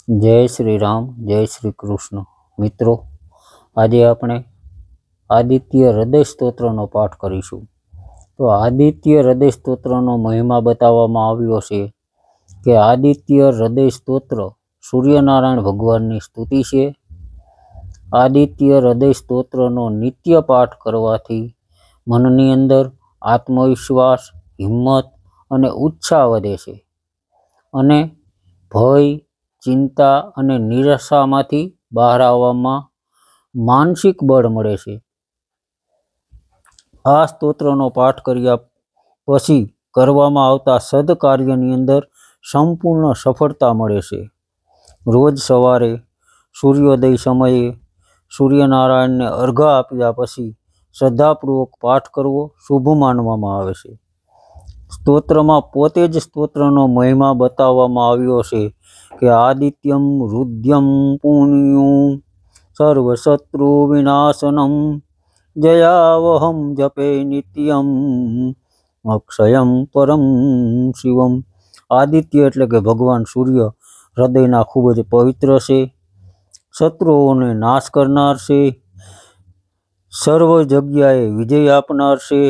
जय श्री राम, जय श्री कृष्ण। मित्रों, आज આપણે આદિત્ય હૃદય સ્તોત્રનો પાઠ કરીશું। તો આદિત્ય હૃદય સ્તોત્રનો મહિમા બતાવવામાં આવ્યો છે કે આદિત્ય હૃદય સ્તોત્ર સૂર્યનારાયણ ભગવાનની સ્તુતિ છે। આદિત્ય હૃદય સ્તોત્રનો નિત્ય પાઠ કરવાથી મનની અંદર આત્મવિશ્વાસ, હિંમત અને ઉત્સાહ વધે છે અને ભય, ચિંતા અને નિરાશામાંથી બહાર આવવામાં માનસિક બળ મળે છે। આ સ્તોત્રનો પાઠ કર્યા પછી કરવામાં આવતા સદકાર્યની અંદર સંપૂર્ણ સફળતા મળે છે। રોજ સવારે સૂર્યોદય સમયે સૂર્યનારાયણને અર્ઘ્ય આપ્યા પછી શ્રદ્ધાપૂર્વક પાઠ કરવો શુભ માનવામાં આવે છે। સ્તોત્રમાં પોતે જ સ્તોત્રનો મહિમા બતાવવામાં આવ્યો છે કે આદિત્યમ રુદ્યમ પુણ્યું સર્વશત્રુ વિનાશનમ જયાવહમ જપે નિત્યમ અક્ષયમ પરમ શિવમ। આદિત્ય એટલે કે ભગવાન સૂર્ય હૃદયના ખૂબ જ પવિત્ર છે, શત્રુઓને નાશ કરનાર છે, સર્વ જગ્યાએ વિજય આપનાર છે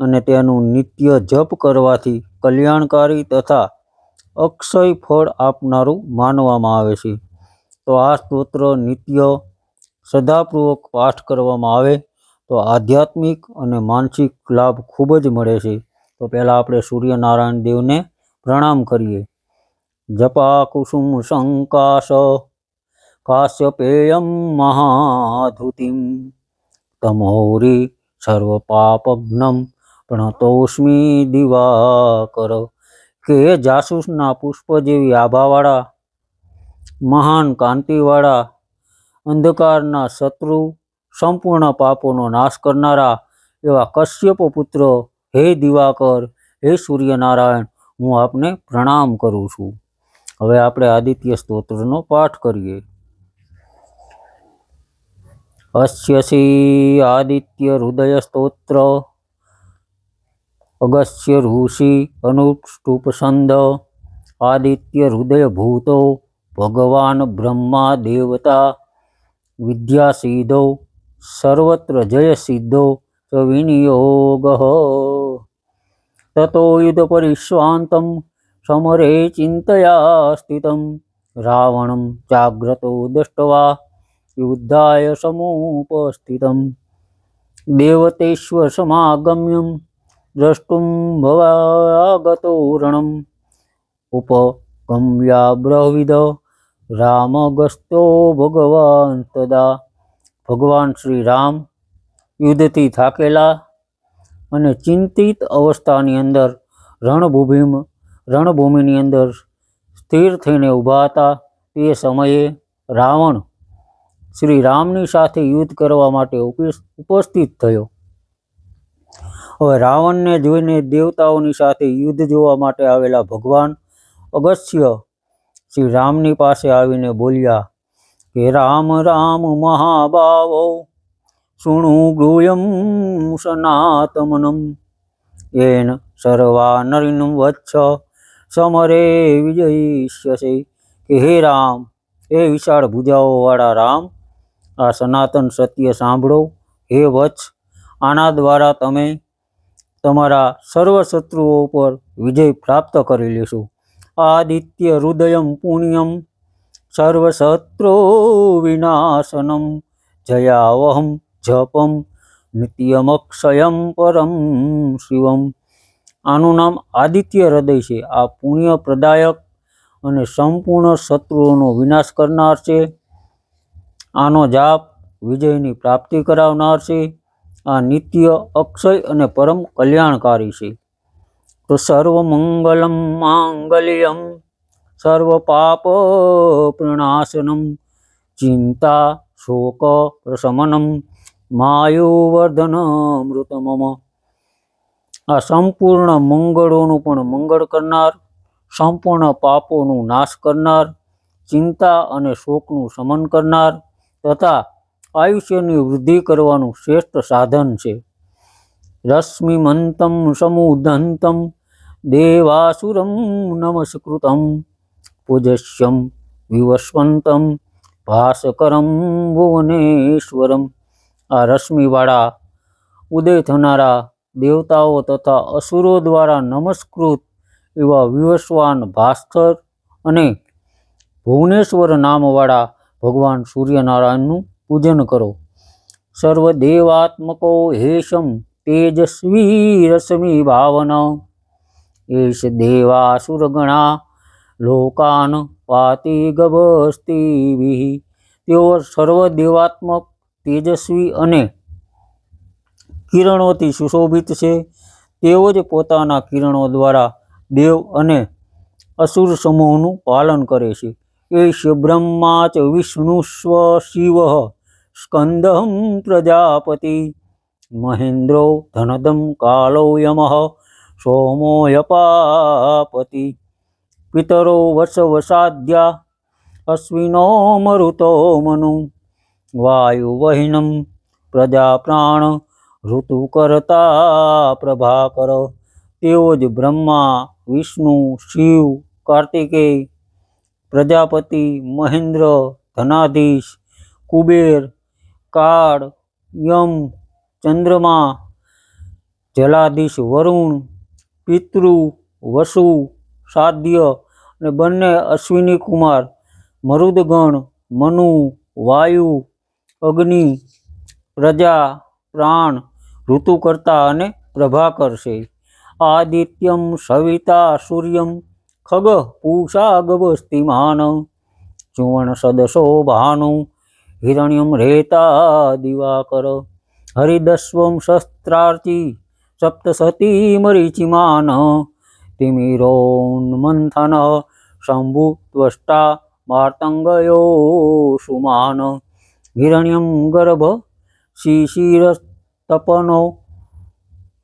અને તેનું નિત્ય જપ કરવાથી કલ્યાણકારી તથા અક્ષય ફળ આપનારું માનવામાં આવે છે। તો આ સ્તોત્ર નિત્ય શ્રદ્ધાપૂર્વક પાઠ કરવામાં આવે તો આધ્યાત્મિક અને માનસિક લાભ ખૂબ જ મળે છે। તો પહેલાં આપણે સૂર્યનારાયણ દેવને પ્રણામ કરીએ। જપા કુસુમ શંકાશ કાશ્યપેયમ મહાધુતિમ તમોરી સર્વ પાપઘ્નમ પ્રણતોસ્મી દિવાકર। કે જાસૂસના પુષ્પ જેવી આભાવાળા, મહાન કાંતિવાળા, અંધકારના શત્રુ, સંપૂર્ણ પાપોનો નાશ કરનારા એવા કશ્યપ પુત્ર, હે દિવાકર, હે સૂર્યનારાયણ, હું આપને પ્રણામ કરું છું। હવે આપણે આદિત્ય સ્તોત્રનો પાઠ કરીએ। અસ્ય શ્રી આદિત્ય હૃદય સ્તોત્ર અગસ્ત્ય ઋષિ અનુષ્ટુપ છંદ। આદિત્ય હૃદય ભૂતો ભગવાન બ્રહ્મા દેવતા વિદ્યા સિદ્ધો સર્વત્ર જય સિદ્ધો ચ વિનિયોગ। તતો યુદ્ધ પરિશ્રાંતમ સમરે ચિંતયા સ્થિતમ રાવણમ જાગ્રતો દૃષ્ટવા યુદ્ધાય સમુપસ્થિતમ। દેવતેશ્વર સમાગમ્યમ દ્રષ્ટુમ ભવાગતો રણમ ઉપગમ્યા બ્રહ્મવિદ રામગસ્તો ભગવાન તદા। ભગવાન શ્રી રામ યુદ્ધથી થાકેલા અને ચિંતિત અવસ્થાની અંદર રણભૂમિની અંદર સ્થિર થઈને ઊભા હતા। તે સમયે રાવણ શ્રી રામની સાથે યુદ્ધ કરવા માટે ઉપસ્થિત થયો। હવે રાવણને જોઈને દેવતાઓની સાથે યુદ્ધ જોવા માટે આવેલા ભગવાન અગસ્ત્ય શ્રી રામની પાસે આવીને બોલ્યા કે રામ રામ મહાભાવો શૃણુ ગુહ્યમ સનાતમનમ એન સર્વા નરિન વત્સ સમરે વિજયિષ્યસે। કે હે રામ, હે વિશાળ ભુજાઓવાળા રામ, આ સનાતન સત્ય સાંભળો। હે વત્સ, આના દ્વારા તમે તમારા સર્વ શત્રુઓ પર વિજય પ્રાપ્ત કરી લેશો। આદિત્ય હૃદયમ પુણ્યમ સર્વશત્રુ વિનાશનમ જયાવહમ જપમ નિત્યમક્ષયમ પરમ શિવમ। આનું નામ આદિત્ય હૃદય છે। આ પુણ્ય પ્રદાયક અને સંપૂર્ણ શત્રુઓનો વિનાશ કરનાર છે। આનો જાપ વિજયની પ્રાપ્તિ કરાવનાર છે। આ નિત્ય, અક્ષય અને પરમ કલ્યાણકારી છે। તો સર્વમંગલમ માંગલ્યમ સર્વ પાપ પ્રણાશનમ ચિંતા શોક પ્રશમનમ માયુવર્ધનમૃતમમ। આ સંપૂર્ણ મંગળોનું પણ મંગળ કરનાર, સંપૂર્ણ પાપોનું નાશ કરનાર, ચિંતા અને શોકનું શમન કરનાર તથા આયુષ્યની વૃદ્ધિ કરવાનું શ્રેષ્ઠ સાધન છે। રશ્મિમંતમ સમુદંતમ દેવાસુરમ નમસ્કૃતમ પૂજસ્યમ વિવસ્વંતમ ભાસ્કરમ ભુવનેશ્વરમ. આ રશ્મિવાળા ઉદય થનારા દેવતાઓ તથા અસુરો દ્વારા નમસ્કૃત એવા વિવસ્વાન ભાસ્કર અને ભુવનેશ્વર નામવાળા ભગવાન સૂર્યનારાયણનું પૂજન કરો. સર્વદેવાત્મકો હેશમ તેજસ્વી રશ્મિ ભાવન. એશ દેવાસુરગણા લોકાન પાતિ ગભસ્તિભિઃ. તેઓ સર્વદેવાત્મક, તેજસ્વી અને કિરણોથી સુશોભિત છે. તેઓ જ પોતાના કિરણો દ્વારા દેવ અને અસુર સમૂહનું પાલન કરે છે. એશ બ્રહ્મા ચ વિષ્ણુસ્વ શિવ સ્કંદહં પ્રજાપતિ. મહેન્દ્રો ધનદં કાલો યમઃ સોમો યપાપતિ. પિતરો વસવસાદ્યા અશ્વિનો મરુતો મનુ. વાયુવહિનમ પ્રજા પ્રાણ ઋતુકર્તા પ્રભાકર. તેઓ જ બ્રહ્મા, વિષ્ણુ, શિવ, કાર્તિકેય, પ્રજાપતિ, મહેન્દ્ર, ધનાધીશ, કુબેર, કાળ, યમ, ચંદ્રમા, જલાધીશ વરુણ, પિતૃ, વસુ, સાધ્ય અને બંને અશ્વિની કુમાર મરુદગણ, મનુ, વાયુ, અગ્નિ, પ્રજા, પ્રાણ, ઋતુકર્તા અને પ્રભાકર છે. આદિત્યમ સવિતા સૂર્યમ ખગ પૂષા ગભસ્તિમાન. ચુવણ સદસો ભાનુ હિરણ્યમ રેતા દિવાકર. હરિદસ્વમ શસ્ત્રાર્ચી સપ્તસતી મરીચિમાન. તિમિરોન્મંથન શંભુ ત્વષ્ટા માર્તંગયો સુમાન. હિરણ્યમ ગર્ભ શિશિરસ્તપનો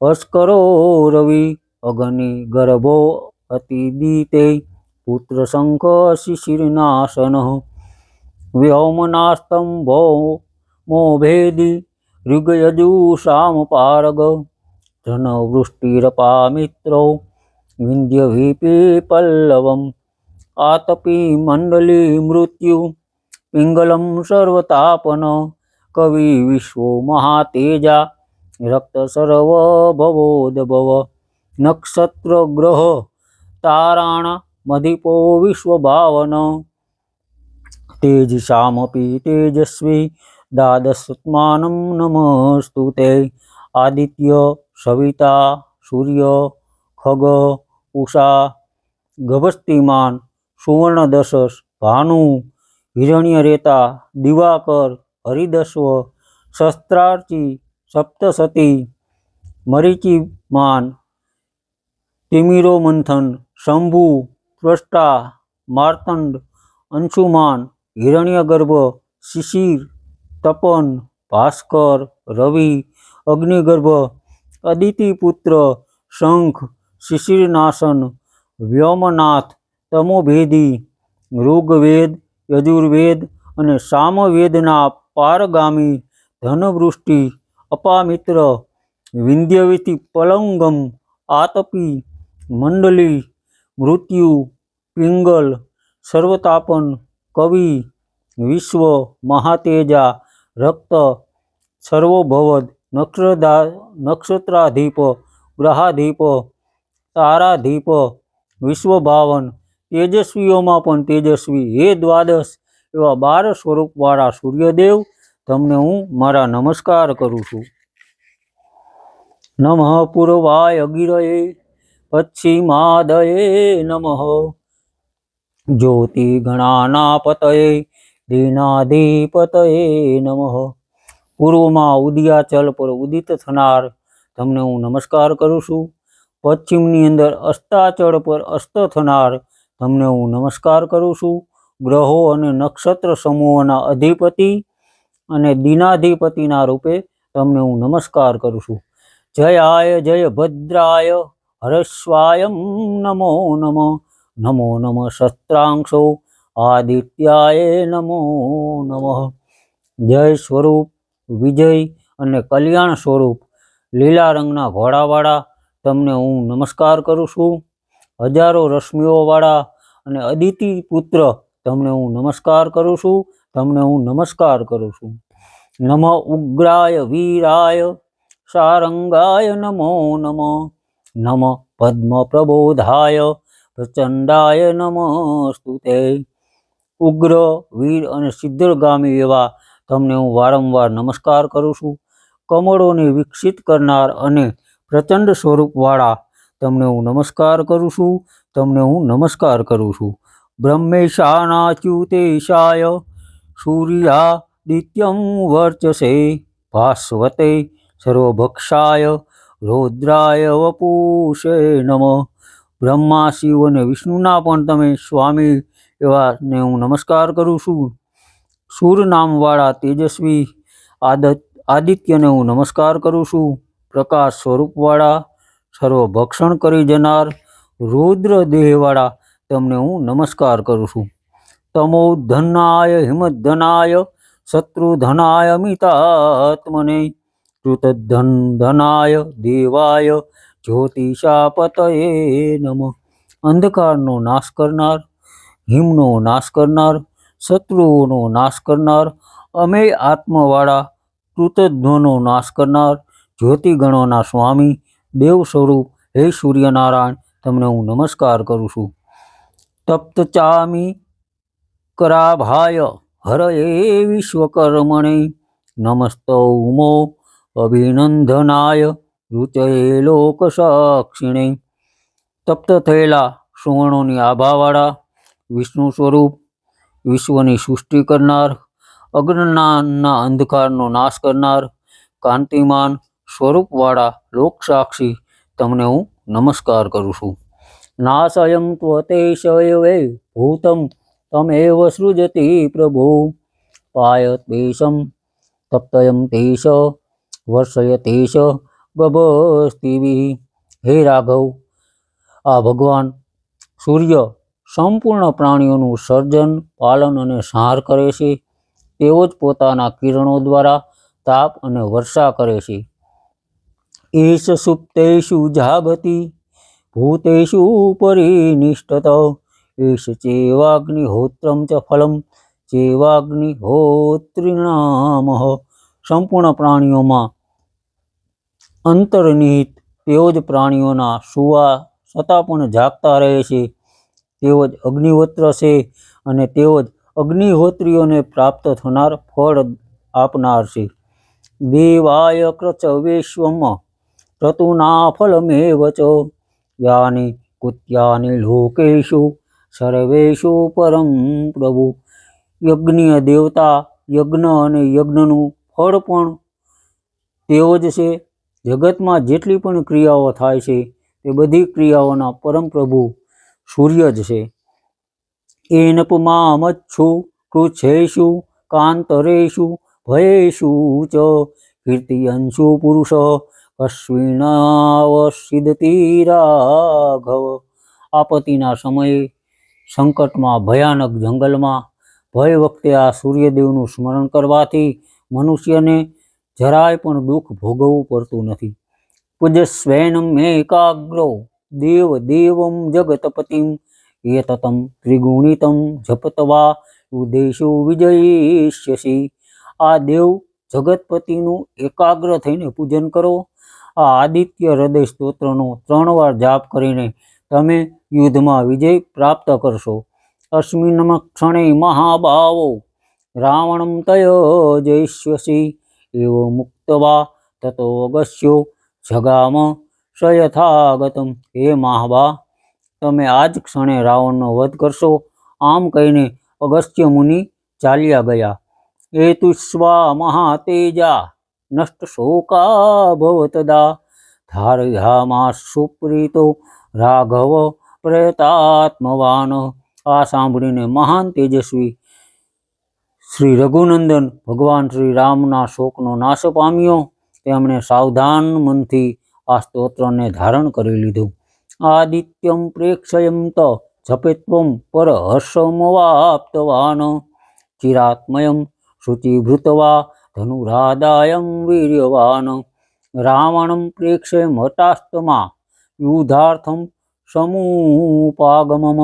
ભાસ્કરો રવિ. અગ્નિ ગર્ભો અતિદીતે પુત્ર શંખ શિશિરનાશન. વ્યોમનાસ્તમ ભૌમો ભેદી ऋगयजुषाम पारग. धनवृष्टिरपा मित्रो विंध्य वीपी पल्लवम. आतपी मंडली मृत्यु पिंगलम सर्वतापन. कवि विश्व महातेजा रक्त सर्व भवोदभव. नक्षत्र ग्रह ताराण मधिपो विश्व भावन. तेजसामपि तेजस्वी द्वादशत्मानं नमस्तुते. आदित्य सविता सूर्य खग उषा गभस्तिमान सुवर्णदशस भानु हिरण्यरेता दिवाकर हरिदस्व शस्त्रार्ची सप्तसती मरीचिमान तिमिरो मंथन शंभु त्वष्टा मार्तंड अंशुमान हिरण्यगर्भ शिशिर तपन भास्कर रवि अग्निगर्भ अदितिपुत्र शंख शिशिरनाशन व्योमनाथ तमोभेदी ऋग्वेद यजुर्वेद અને સામવેદના પારગામી ધનવૃષ્ટિ અપામિત્ર વિંધ્યવિતિ પલંગમ આતપી મંડલી મૃત્યુ પિંગલ સર્વતાપન કવિ વિશ્વ મહાતેજા રક્ત સર્વોભવદ નક્ષત્રાધીપ ગ્રહાધીપ તારાધીપ વિશ્વભાવન તેજસ્વીઓમાં પણ તેજસ્વી હે દ્વાદશ એવા 12 સ્વરૂપવાળા સૂર્યદેવ તમને હું મારા નમસ્કાર કરું છું. નમઃ પૂર્વાય અગિરયે પશ્ચિમાદયે નમઃ જ્યોતિ ગણાનાપતયે દીનાધિપતયે નમઃ. પૂર્વમાં ઉદયાચલ પર ઉદિત થનાર તમને હું નમસ્કાર કરું છું. પશ્ચિમની અંદર અસ્તાચળ પર અસ્ત થનાર તમને હું નમસ્કાર કરું છું. ગ્રહો અને નક્ષત્ર સમૂહોના અધિપતિ અને દિનાધિપતિના રૂપે તમને હું નમસ્કાર કરું છું. જયાય જય ભદ્રાય હરસ્વાયમ નમો નમઃ. નમો નમઃ શસ્ત્રાંશો આદિત્યાય નમો નમઃ. જય સ્વરૂપ વિજય અને કલ્યાણ સ્વરૂપ લીલા રંગના ઘોડાવાળા તમને હું નમસ્કાર કરું છું. હજારો રશ્મિઓવાળા અને અદિતિ પુત્ર તમને હું નમસ્કાર કરું છું, તમને હું નમસ્કાર કરું છું. નમ ઉગ્રાય વીરાય સારંગાય નમો નમ. નમ પદ્મ પ્રબોધાય પ્રચંડાય નમસ્તુતે. ઉગ્ર, વીર અને સિદ્ધગામી એવા તમને હું વારંવાર નમસ્કાર કરું છું. કમળોને વિકસિત કરનાર અને પ્રચંડ સ્વરૂપવાળા તમને હું નમસ્કાર કરું છું, તમને હું નમસ્કાર કરું છું. બ્રહ્મેશાનાચ્યુતેશાય સૂર્યાદિત્યમ વર્ચસે ભાસ્વતે સર્વભક્ષાય રૌદ્રાય વપુષે નમઃ. બ્રહ્મા, શિવ અને વિષ્ણુના પણ તમે સ્વામી એવાને હું નમસ્કાર કરું છું. સૂર નામવાળા તેજસ્વી આદિત્યને હું નમસ્કાર કરું છું. પ્રકાશ સ્વરૂપવાળા સર્વભક્ષણ કરી જનાર રુદ્ર દેહવાળા તમને હું નમસ્કાર કરું છું. તમોધનાય હિમધનાય શત્રુધનાય મિતાત્મને કૃતધનાય દેવાય જ્યોતિષાપતયે નમઃ. અંધકારનો નાશ કરનાર, હિમનો નાશ કરનાર, શત્રુઓનો નાશ કરનાર, અમેય આત્મવાળા કૃતધ્વનો નાશ કરનાર જ્યોતિગણોના સ્વામી દેવ સ્વરૂપ હે સૂર્યનારાયણ તમને હું નમસ્કાર કરું છું. તપ્તચામી કરાભાય હરયે વિશ્વકર્મણે નમસ્તૌમો અભિનંદનાય રુચયે લોકસાક્ષિણે. તપ્ત થયેલા સુવર્ણોની આભાવાળા વિષ્ણુ સ્વરૂપ, વિશ્વની સૃષ્ટિ કરનાર, અજ્ઞાનના અંધકારનો નાશ કરનાર, કાંતિમાન સ્વરૂપવાળા લોકસાક્ષી તમને હું નમસ્કાર કરું છું. નાશયં ત્વતેશયવે ભૂતમ તમેવ સૃજતિ પ્રભુ પાયતેશં તપ્તયં તેશ વર્ષયતેશ ગભસ્તિભિ. હે રાઘવ, આ ભગવાન સૂર્ય સંપૂર્ણ પ્રાણીઓનું સર્જન, પાલન અને સંહાર કરે છે. તેઓ જ પોતાના કિરણો દ્વારા તાપ અને વર્ષા કરે છે. એષ સુપ્તેષુ જાગતિ ભૂતેષુ પરિનિષ્ઠત એષ ચેવાગ્નિહોત્રમ ચ ફલમ ચેવાગ્નિહોત્રિણામઃ. સંપૂર્ણ પ્રાણીઓમાં અંતર્નિહિત તેઓ જ પ્રાણીઓના સુવા છતાં પણ જાગતા રહે છે. તેઓ જ અગ્નિહોત્ર છે અને તેઓ જ અગ્નિહોત્રીઓને પ્રાપ્ત થનાર ફળ આપનાર છે. દેવાય ક્રચવેશ્વમ ક્રતુના ફલમેવ ચ યાની કુત્યાની લોકેશુ સર્વેશુ પરમ પ્રભુ. યજ્ઞીય દેવતા યજ્ઞ અને યજ્ઞનું ફળ પણ તેઓ જ છે. જગતમાં જેટલી પણ ક્રિયાઓ થાય છે તે બધી ક્રિયાઓના પરમ પ્રભુ સૂર્ય જ છે. એનપમામચ્છુ કૃચ્છેષુ કાંતરેષુ ભયેષુ ચ કીર્તયંશુ પુરુષ અશ્વિનાવસિદતિ રાઘવ. આપત્તિના સમયે, સંકટમાં, ભયાનક જંગલમાં, ભય વખતે આ સૂર્યદેવનું સ્મરણ કરવાથી મનુષ્યને જરાય પણ દુઃખ ભોગવવું પડતું નથી. પૂજસ્વૈનમ એકાગ્રો દેવ દેવમ જગતપતિમ એતતમ ત્રિગુણિતમ જપતવા ઉદેશુ વિજયિષ્યસી. આ દેવ જગતપતિનું એકાગ્ર થઈને પૂજન કરો. આ આદિત્ય હૃદય સ્તોત્રનો 3 વાર જાપ કરીને તમે યુદ્ધમાં વિજય પ્રાપ્ત કરશો. અસ્મિન ક્ષણે મહાબાવો રાવણમ તયોજયિષ્યસી એવ મુક્તવા તતો અગસ્યો જગામ સયથાગતમ. હે મહાબા, તમે આ જ ક્ષણે રાવણનો વધ કરશો. આમ કહીને અગસ્ત્ય મુનિ ચાલ્યા ગયા. એતુષ્વા મહાતેજા નષ્ટ શોકા ભવતદા ધારયામાસ સુપ્રીતો રાઘવ પ્રયતાત્મવાન. આ સાંભળીને મહાન તેજસ્વી શ્રી રઘુનંદન ભગવાન શ્રી રામના શોકનો નાશ પામ્યો. તેમણે સાવધાન મનથી આ સ્તોત્રને ધારણ કરી લીધું. આદિત્યમ પ્રેક્ષયમ ત જપેત્વમ પરહર્ષમવાપ્તવાન ચિરાત્મયમ શુચિભૃતવા ધનુરાદાયમ વીર્યવાન. રાવણમ પ્રેક્ષયમ હતાસ્તમા યુદ્ધાર્થમ સમુપાગમમ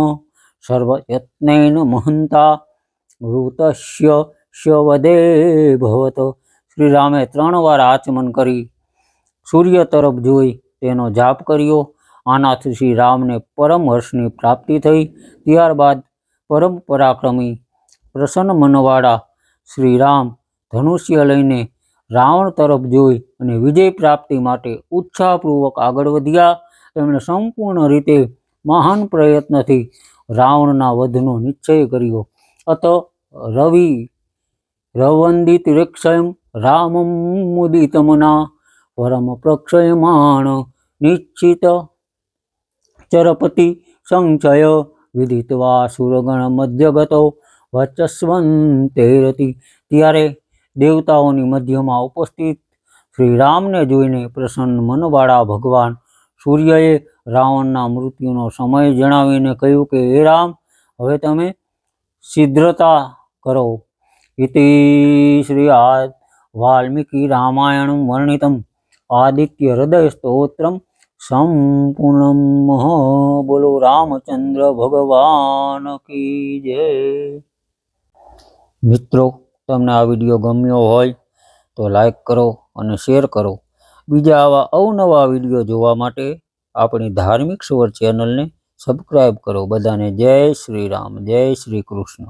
સર્વયત્નેન મહંતા વૃતસ્ય વદે ભવત. શ્રી રામે 3 વાર આચમન કરી સૂર્ય તરફ જોઈ તેનો જાપ કર્યો. આનાથી શ્રી રામને પરમ હર્ષની પ્રાપ્તિ થઈ. ત્યારબાદ પરમ પરાક્રમી પ્રસન્ન મનવાળા શ્રી રામ ધનુષ્ય લઈને રાવણ તરફ જોઈ અને વિજય પ્રાપ્તિ માટે ઉત્સાહપૂર્વક આગળ વધ્યા. તેમણે સંપૂર્ણ રીતે મહાન પ્રયત્નથી રાવણના વધનો નિશ્ચય કર્યો. અત રવંદિત રેક્ષયમ રામમ મુદિતમના પરમ પ્રક્ષયમાણ નિશ્ચિત ચરપતિ સંચય વિદિત્વા સુરગણ મધ્યગતો વચસ્વંતેરતિ. ત્યારે દેવતાઓની મધ્યમાં ઉપસ્થિત શ્રી રામને જોઈને પ્રસન્ન મનવાળા ભગવાન સૂર્યએ રાવણના મૃત્યુનો સમય જણાવીને કહ્યું કે હે રામ, હવે તમે શીઘ્રતા કરો. ઇતિ શ્રી વાલ્મીકી રામાયણમ વર્ણિતમ આદિત્ય હૃદય સ્તોત્રમ સંપૂર્ણમ. બોલો રામચંદ્ર ભગવાન કી જય. મિત્રો, તમને આ વિડીયો ગમ્યો હોય તો લાઈક કરો અને શેર કરો. બીજા આવા અવનવા વિડીયો જોવા માટે આપણી ધાર્મિક સ્વર ચેનલને સબસ્ક્રાઈબ કરો. બધાને જય શ્રી રામ, જય શ્રી કૃષ્ણ.